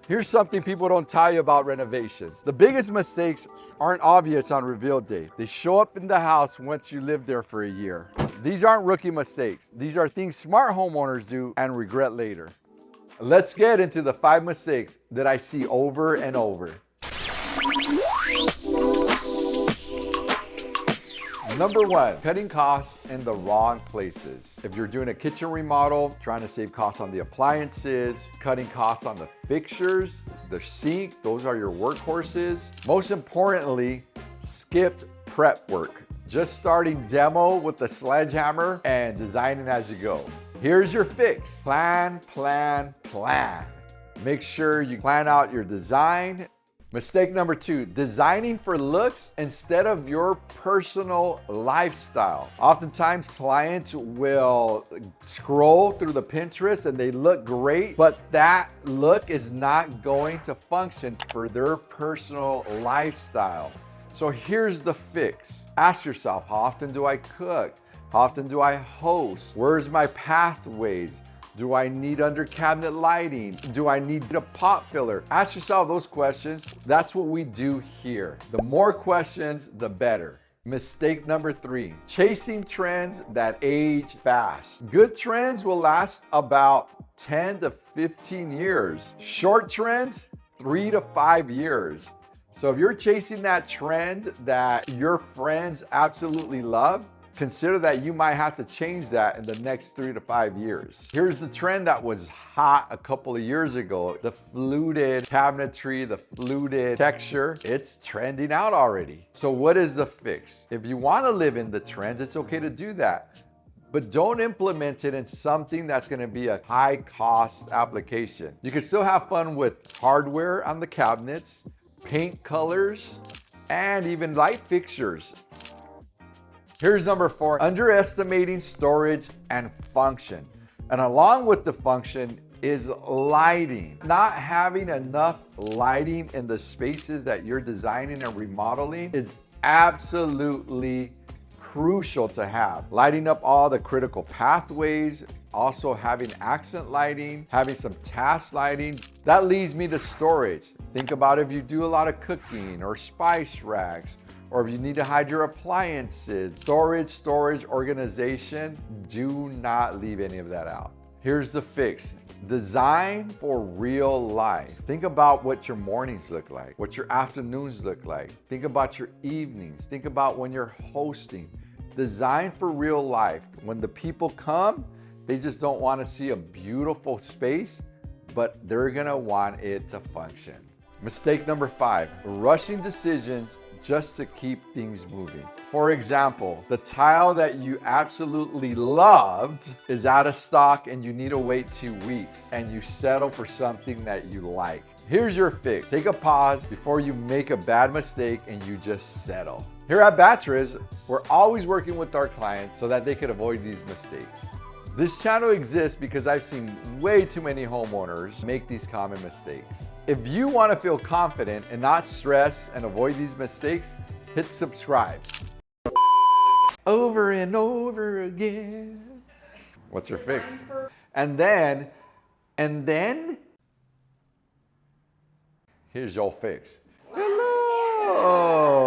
Here's something people don't tell you about renovations. The biggest mistakes aren't obvious on reveal day. They show up in the house once you live there for a year. These aren't rookie mistakes. These are things smart homeowners do and regret later. Let's get into the 5 mistakes that I see over and over. Number 1, cutting costs in the wrong places. If you're doing a kitchen remodel, trying to save costs on the appliances, cutting costs on the fixtures, the sink, those are your workhorses. Most importantly, skipped prep work. Just starting demo with the sledgehammer and designing as you go. Here's your fix. Plan, plan, plan. Make sure you plan out your design. Mistake number 2, designing for looks instead of your personal lifestyle. Oftentimes clients will scroll through the Pinterest and they look great, but that look is not going to function for their personal lifestyle. So here's the fix. Ask yourself, how often do I cook? How often do I host? Where's my pathways? Do I need under cabinet lighting? Do I need a pot filler? Ask yourself those questions. That's what we do here. The more questions, the better. Mistake number 3, chasing trends that age fast. Good trends will last about 10 to 15 years. Short trends, 3 to 5 years. So if you're chasing that trend that your friends absolutely love, consider that you might have to change that in the next 3 to 5 years. Here's the trend that was hot a couple of years ago. The fluted cabinetry, the fluted texture, it's trending out already. So what is the fix? If you want to live in the trends, it's okay to do that. But don't implement it in something that's going to be a high cost application. You can still have fun with hardware on the cabinets, paint colors, and even light fixtures. Here's number 4, underestimating storage and function. And along with the function is lighting. Not having enough lighting in the spaces that you're designing and remodeling is absolutely crucial to have. Lighting up all the critical pathways, also having accent lighting, having some task lighting. That leads me to storage. Think about if you do a lot of cooking or spice racks, or if you need to hide your appliances. Storage, organization, do not leave any of that out. Here's the fix. Design for real life. Think about what your mornings look like, what your afternoons look like. Think about your evenings. Think about when you're hosting. Design for real life. When the people come, they just don't want to see a beautiful space, but they're gonna want it to function. Mistake number 5, rushing decisions just to keep things moving. For example, the tile that you absolutely loved is out of stock and you need to wait 2 weeks and you settle for something that you like. Here's your fix. Take a pause before you make a bad mistake and you just settle. Here at Battres, we're always working with our clients so that they can avoid these mistakes. This channel exists because I've seen way too many homeowners make these common mistakes. If you want to feel confident and not stress and avoid these mistakes, hit subscribe. Over and over again. What's your fix? And then, here's your fix. Hello.